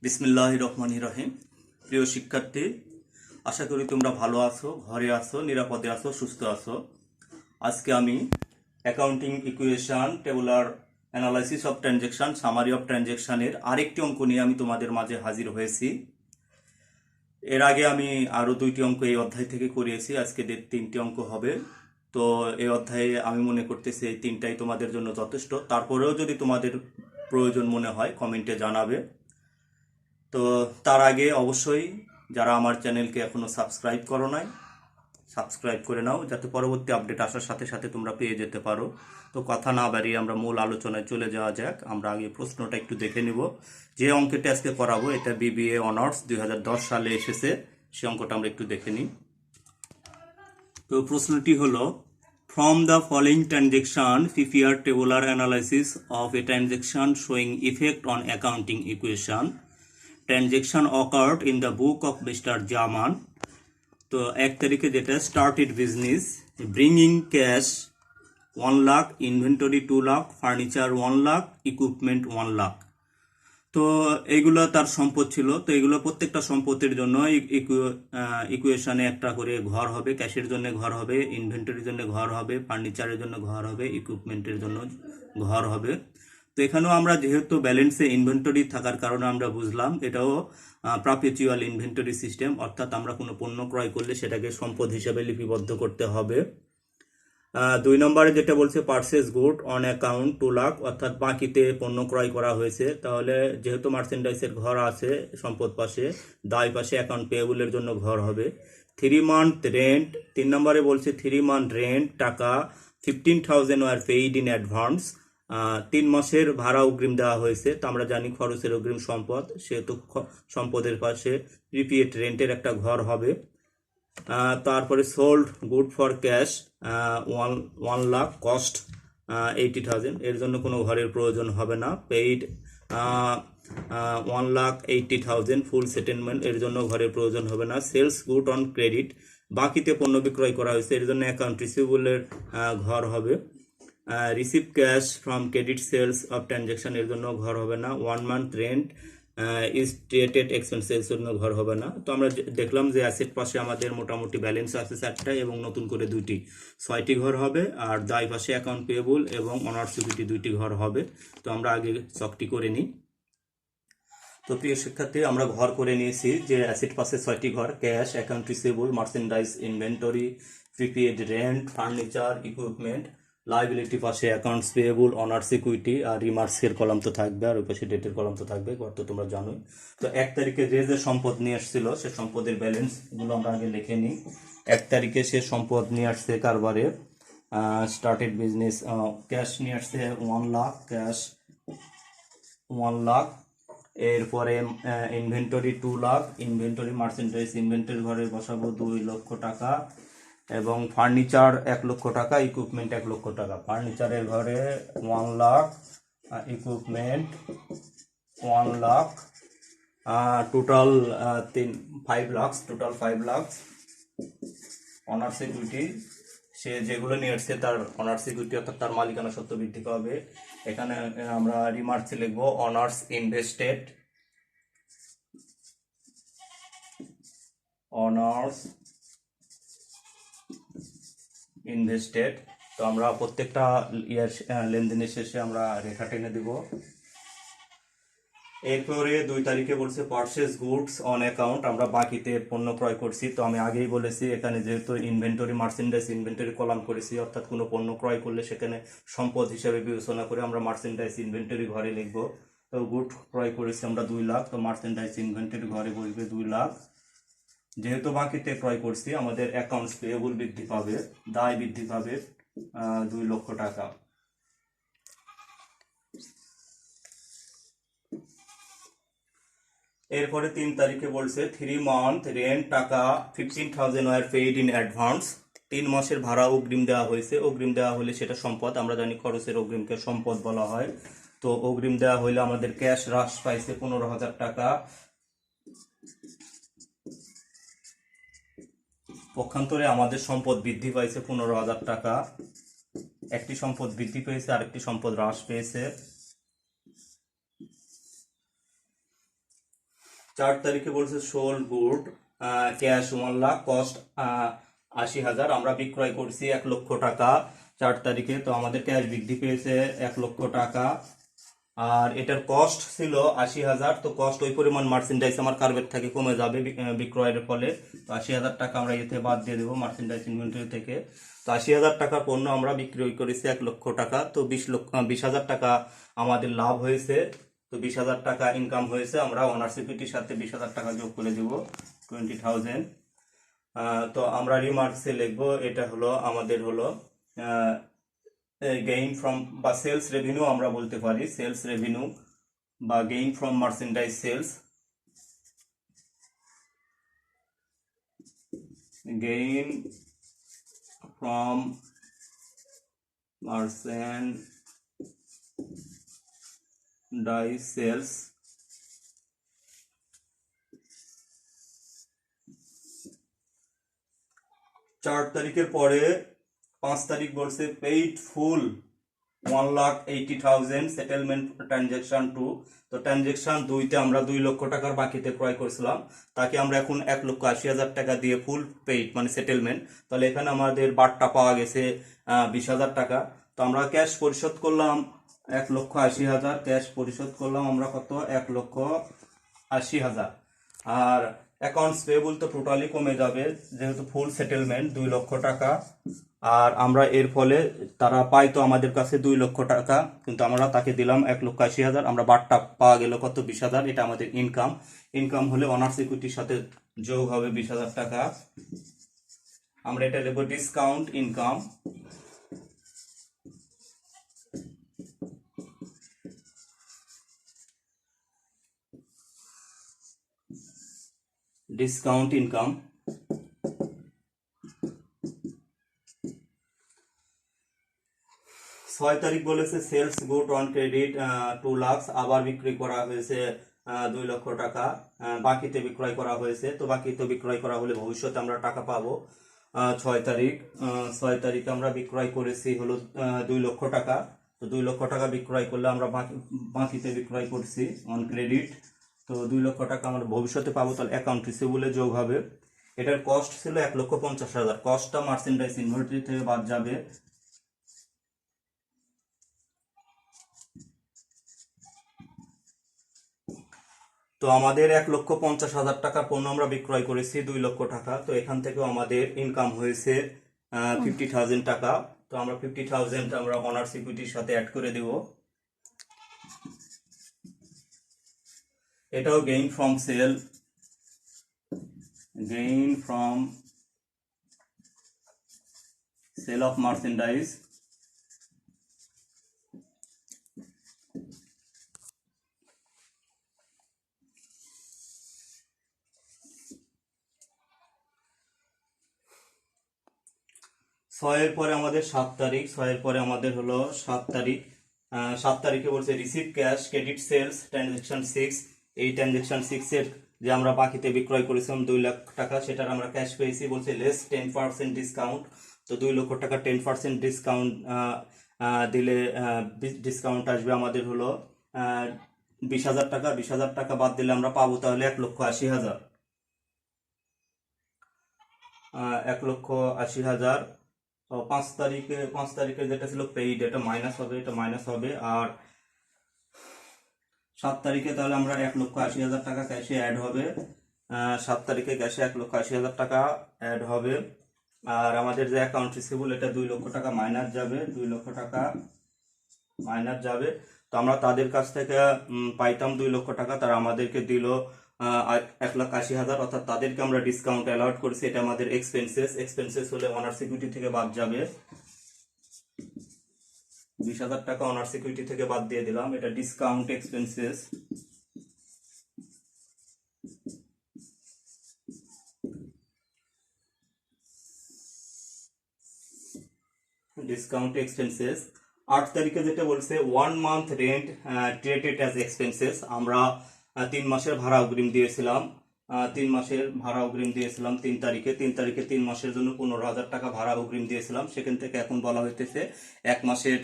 বিসমিল্লাহির রহমানির রহিম। প্রিয় শিক্ষার্থী, আশা করি তোমরা ভালো আছো, ঘরে আছো, নিরাপদে আছো, সুস্থ আছো। আজকে আমি accounting equation, tabular analysis of transaction, summary of ট্রানজ্যাকশনের আরেকটি অঙ্ক নিয়ে আমি তোমাদের মাঝে হাজির হয়েছি। এর আগে আমি আরও 2টি অঙ্ক এই অধ্যায় থেকে করিয়েছি, আজকে 3টি অঙ্ক হবে। তো এই অধ্যায়ে আমি মনে করতেছি এই 3টাই তোমাদের জন্য যথেষ্ট। তারপরেও যদি তোমাদের প্রয়োজন মনে হয় কমেন্টে জানাবে। তো তার আগে অবশ্যই যারা আমার চ্যানেলকে এখনো সাবস্ক্রাইব করো নাই, সাবস্ক্রাইব করে নাও, যাতে পরবর্তী আপডেট আসার সাথে সাথে তোমরা পেয়ে যেতে পারো। তো কথা না বাড়িয়ে আমরা মূল আলোচনায় চলে যাওয়া যাক। আমরা আগে প্রশ্নটা একটু দেখে নিব। যে অঙ্কটা আজকে করাবো এটা বিবিএ অনার্স 2010 সালে এসেছে, সে অঙ্কটা আমরা একটু দেখে নিই। তো প্রশ্নটি হলো, from the following transaction prepare tabular analysis of a transaction showing effect on accounting equation. Transaction occurred in the book of Mr Zaman. তো 1 তারিখে যেটা started business, bringing cash 1 lakh, inventory 2 lakh, furniture 1 lakh, equipment 1 lakh. তো এইগুলো তার সম্পদ ছিল। তো এগুলো প্রত্যেকটা সম্পত্তির জন্য ইকুয়েশনে একটা করে ঘর হবে। ক্যাশের জন্য ঘর হবে, ইনভেন্টরির জন্য ঘর হবে, ফার্নিচারের জন্য ঘর হবে, ইকুইপমেন্টের জন্য ঘর হবে। তো এখানেও আমরা যেহেতু ব্যালেন্সে ইনভেন্টরি থাকার কারণে আমরা বুঝলাম এটাও পারপেচুয়াল ইনভেন্টরি সিস্টেম, অর্থাৎ আমরা কোনো পণ্য ক্রয় করলে সেটাকে সম্পদ হিসেবে লিপিবদ্ধ করতে হবে। 2 নম্বরে যেটা বলছে purchase good on account 2 lakh, অর্থাৎ বাকিতে পণ্য ক্রয় করা হয়েছে। তাহলে যেহেতু মার্চেন্ডাইজের ঘর আছে সম্পদ পাশে, দায় পাশে অ্যাকাউন্ট পেয়েবলের জন্য ঘর হবে। 3 মান্থ রেন্ট, 3 নম্বরে বলছে 3 মান্থ রেন্ট টাকা 15,000 ওয়ার পেইড ইন অ্যাডভান্স। 3 মাসের ভাড়া অগ্রিম দেওয়া হয়েছে। তো আমরা জানি খরচের অগ্রিম সম্পদ, সেহেতু সম্পদের পাশে প্রিপেড রেন্টের একটা ঘর হবে। তারপরে sold good for cash 1 lakh, cost 80,000, এর জন্য কোনো ঘরের প্রয়োজন হবে না। পেইড 1,80,000 ফুল সেটেলমেন্ট, এর জন্য ঘরের প্রয়োজন হবে না। সেলস গুড অন ক্রেডিট, বাকিতে পণ্য বিক্রয় করা হয়েছে, এর জন্য অ্যাকাউন্ট রিসিভেবলের ঘর হবে। Receive cash from credit sales of transaction, এর জন্য ঘর হবে না। 1 মান্থ রেন্ট স্টেটেড এক্সপেন্সের জন্য ঘর হবে না। তো আমরা দেখলাম যে অ্যাসেট পাশে আমাদের মোটামুটি ব্যালেন্স আছে 4টা এবং নতুন করে 2টি, 6টি ঘর হবে। আর দায় পাশে অ্যাকাউন্ট পেয়েবল এবং অনার্স ইকুইটি 2টি ঘর হবে। তো আমরা আগে চকটি করে নিই। তো প্রিয় শিক্ষার্থী, আমরা ঘর করে নিয়েছি যে অ্যাসেট পাশে 6টি ঘর, cash, account receivable, merchandise, inventory, prepaid rent, furniture, equipment. Liability পাশে অ্যাকাউন্টস পেয়েবল, অনার্স ইকুইটি, আর রিমার্কসের কলাম তো থাকবে, আর ওই পাশে ডেটের কলাম তো থাকবে, ঘর তো তোমরা জানোই। তো 1 তারিখে যে যে সম্পদ নিয়ে আসছিল সে সম্পদের ব্যালেন্স গুলো আমরা আগে লিখে নিই। 1 তারিখে সে সম্পদ নিয়ে আসছে কারবারে, স্টার্টেড বিজনেস, ক্যাশ নিয়ে আসছে 1 লাখ, ক্যাশ 1 লাখ। এরপরে inventory 2 lakh, inventory merchandise inventory ঘরে বসাবো 2 লক্ষ টাকা, এবং ফার্নিচার 1 লক্ষ টাকা, ইকুইপমেন্ট 1 লক্ষ টাকা। ফার্নিচারের ঘরে 1 lakh, equipment 1 lakh, total 5 lakh, total 5 lakh. Owner's equity সে যেগুলো নিয়ে আসছে তার অনার্স ইকুইটি, অর্থাৎ তার মালিকানা সত্ত্ব বৃদ্ধি পাবে। এখানে আমরা রিমার্কসে লিখবো অনার্স ইনভেস্টেড, অনার্স ইনভেস্টেড। তো আমরা প্রত্যেকটা লেনদেনের শেষে আমরা রেখা টেনে দিব। এরপরে 2 তারিখে বলছে পারচেজ গুডস অন অ্যাকাউন্ট, আমরা বাকিতে পণ্য ক্রয় করছি। তো আমি আগেই বলেছি এখানে যেহেতু ইনভেন্টরি মার্চেন্ডাইজ ইনভেন্টরি কলাম করেছি, অর্থাৎ কোনো পণ্য ক্রয় করলে সেখানে সম্পদ হিসেবে বিবেচনা করে আমরা মার্চেন্ডাইজ ইনভেন্টরি ঘরে লিখবো। তো গুড ক্রয় করেছি আমরা 2 লাখ, তো মার্চেন্ডাইজ ইনভেন্টরি ঘরে বসবে 2 লাখ। যেহেতু বাকিতে ক্রয় করছি আমাদের অ্যাকাউন্টস পেয়েবল বৃদ্ধি পাবে, দায় বৃদ্ধি পাবে 2 লক্ষ টাকা। এরপরে 3 তারিখে বলছে 3 মান্থ রেন্ট টাকা 15,000 ওয়ার পেইড ইন অ্যাডভান্স। 3 মাসের ভাড়া অগ্রিম দেওয়া হয়েছে। অগ্রিম দেওয়া হলে সেটা সম্পদ, আমরা জানি খরচের অগ্রিমকে সম্পদ বলা হয়। তো অগ্রিম দেওয়া হলে আমাদের ক্যাশ হ্রাস পাইছে 15,000 টাকা, পক্ষান্তরে আমাদের সম্পদ বৃদ্ধি পাইছে 15,000 টাকা। একটি সম্পদ বৃদ্ধি পেয়েছে, আরেকটি সম্পদ হ্রাস পেয়েছে। 4 তারিখে বলছে sold good cash 1 lakh, cost 80,000, আমরা বিক্রয় করছি 1 লক্ষ টাকা 4 তারিখে। তো আমাদের ক্যাশ বৃদ্ধি পেয়েছে 1 লক্ষ টাকা, আর এটার কস্ট ছিল 80,000। তো কস্ট ওই পরিমাণ মার্চেন্ডাইজ আমার কার্ভেট থেকে কমে যাবে বিক্রয়ের ফলে। তো 80,000 টাকা আমরা এতে বাদ দিয়ে দেবো মার্চেন্ডাইজ ইনভেন্টরি থেকে। তো 80,000 টাকার পণ্য আমরা বিক্রয় করেছি 1 লক্ষ টাকা। তো 20,000 টাকা আমাদের লাভ হয়েছে। তো 20,000 টাকা ইনকাম হয়েছে, আমরা ওনার সিকিউরিটির সাথে 20,000 টাকা যোগ করে দেবো 20,000। তো আমরা রিমার্কসে লিখবো এটা হলো আমাদের হলো গেইন ফ্রম বা সেলস রেভিনিউ আমরা বলতে পারি, সেলস রেভিনিউ বা gain from merchandise sales, gain from merchandise sales. চার তারিখের পরে 5 তারিখ বলছে পেইড ফুল 1,80,000 সেটেলমেন্ট ট্রানজেকশন 2। তো ট্রানজেকশন 2তে আমরা 2 লক্ষ টাকার বাকিতে ক্রয় করেছিলাম, তাকে আমরা এখন 1,80,000 টাকা দিয়ে ফুল পেইড মানে সেটেলমেন্ট। তাহলে এখানে আমাদের বারটা পাওয়া গেছে 20,000 টাকা। তো আমরা ক্যাশ পরিশোধ করলাম 1,80,000, ক্যাশ পরিশোধ করলাম আমরা কত 1,80,000। আর অ্যাকাউন্টস পেয়েবল তো টোটালি কমে যাবে যেহেতু ফুল সেটেলমেন্ট 2 লক্ষ টাকা। আর আমরা এর ফলে তারা পাই তো আমাদের কাছে 2 লক্ষ টাকা, কিন্তু আমরা তাকে দিলাম 1,80,000, আমরা বারটা পাওয়া গেল কত 20,000। এটা আমাদের ইনকাম। ইনকাম হলে অনার সিকিউরিটির সাথে যোগ হবে 20,000 টাকা। আমরা এটা লিখবো ডিসকাউন্ট ইনকাম। Discount income. 6 তারিখ বলেছে sales good on credit 2 lakh, আবার বিক্রি করা হয়েছে 2 লক্ষ টাকা, বাকিতে বিক্রয় করা হয়েছে। তো বাকিতে বিক্রয় করা হলে ভবিষ্যতে আমরা টাকা পাবো। 6 তারিখ 6 তারিখে আমরা বিক্রয় করেছি হলো 2 লক্ষ টাকা। তো 2 লক্ষ টাকা বিক্রয় করলে আমরা বাকিতে বিক্রয় করছি অন ক্রেডিট। তো 2 লক্ষ টাকা আমরা ভবিষ্যতে পাবো, তাহলে অ্যাকাউন্ট রিসিভেবলে যোগ হবে। এটার কস্ট ছিল 1,50,000, কস্টটা মার্চেন্ডাইজ ইনভেন্টরি থেকে বাদ যাবে। তো আমাদের 1,50,000 টাকার পণ্য আমরা বিক্রয় করেছি 2 লক্ষ টাকা। তো এখান থেকেও আমাদের ইনকাম হয়েছে 50,000 টাকা। তো আমরা 50,000 আমরা অনার সিকিউরিটির সাথে অ্যাড করে দেব। এটাও gain from sale, gain from sale of merchandise. ছয়ের পরে আমাদের 7 তারিখ, 6-এর পরে আমাদের হলো 7 তারিখ। 7 তারিখে বলছে receive cash credit sales transaction 6। এই ট্রানজেকশন 6-এর যে আমরা বাকিতে বিক্রয় করেছিলাম 2 লাখ টাকা, সেটার আমরা ক্যাশ পেয়েছি। বলছে লেস 10% ডিসকাউন্ট। তো 2 লক্ষ টাকা 10% ডিসকাউন্ট দিলে ডিসকাউন্ট আসবে আমাদের হলো 20,000 টাকা। 20,000 টাকা বাদ দিলে আমরা পাবো তাহলে 1,80,000। 1,80,000। তো 5 তারিখে যেটা ছিল পেইড, এটা মাইনাস হবে, এটা মাইনাস হবে। আর 7 তারিখে তাহলে আমরা 1,80,000 টাকা ক্যাশে অ্যাড হবে। 7 তারিখে ক্যাশে 1,80,000 টাকা অ্যাড হবে। আর আমাদের যে অ্যাকাউন্ট রিসিভেবল এটা 2 লক্ষ টাকা মাইনাস যাবে, 2 লক্ষ টাকা মাইনাস যাবে। তো আমরা তাদের কাছ থেকে পাইতাম 2 লক্ষ টাকা, তারা আমাদেরকে দিল 1,80,000, অর্থাৎ তাদেরকে আমরা ডিসকাউন্ট অ্যালাউড করেছি। এটা আমাদের এক্সপেন্সেস হলে অনার সিকিউরিটি থেকে বাদ যাবে। 20,000 টাকা অনার সিকিউরিটি থেকে বাদ দিয়ে দিলাম, এটা ডিসকাউন্ট এক্সপেন্সেস। Discount expenses. 8 তারিখে যেটা বলছে 1 month rent treated as expenses. আমরা 3 মাসের ভাড়া অগ্রিম দিয়েছিলাম। 3 মাসের ভাড়া অগ্রিম দিয়েছিলাম 3 তারিখে। 3 তারিখে 3 মাসের জন্য 15,000 টাকা ভাড়া অগ্রিম দিয়েছিলাম। সেখান থেকে এখন বলা হইতেছে 1 মাসের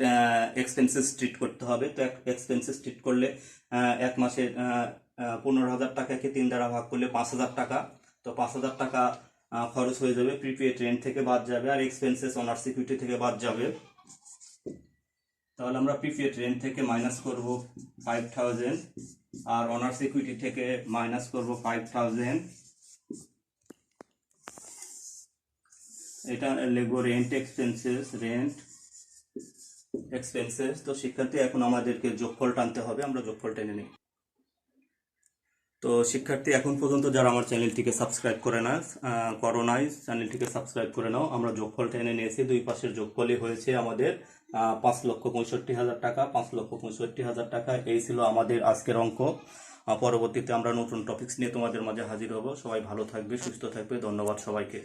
এক্সপেন্সেস ট্রিট করতে হবে। তো এক্সপেন্সেস ট্রিট করলে 1 মাসের 15,000 টাকাকে 3 দ্বারা ভাগ করলে 5,000 টাকা। তো 5,000 টাকা খরচ হয়ে যাবে, প্রিপেড রেন্ট থেকে বাদ যাবে, আর এক্সপেন্সেস অনার সিকিউরিটি থেকে বাদ যাবে। তাহলে আমরা প্রিপেড রেন্ট থেকে মাইনাস করব 5,000, আর অনার সিকিউরিটি থেকে মাইনাস করব 5,000। এটা লিখবো রেন্ট এক্সপেন্সেস। তো শিক্ষার্থী এখন আমাদেরকে যোগফল টানতে হবে, আমরা যোগফল টেনে নিই। তো শিক্ষার্থী এখন পর্যন্ত যারা আমার চ্যানেলটিকে সাবস্ক্রাইব করো নাই, চ্যানেলটিকে সাবস্ক্রাইব করে নাও। আমরা যোগফল টেনে নিয়েছি, দুই পাশের যোগফলই হয়েছে আমাদের 5,65,000 টাকা। 5,65,000 টাকা, এই ছিল আমাদের আজকের অঙ্ক। পরবর্তীতে আমরা নতুন টপিকস নিয়ে তোমাদের মাঝে হাজির হব। সবাই ভালো থাকবে, সুস্থ থাকবে। ধন্যবাদ সবাইকে।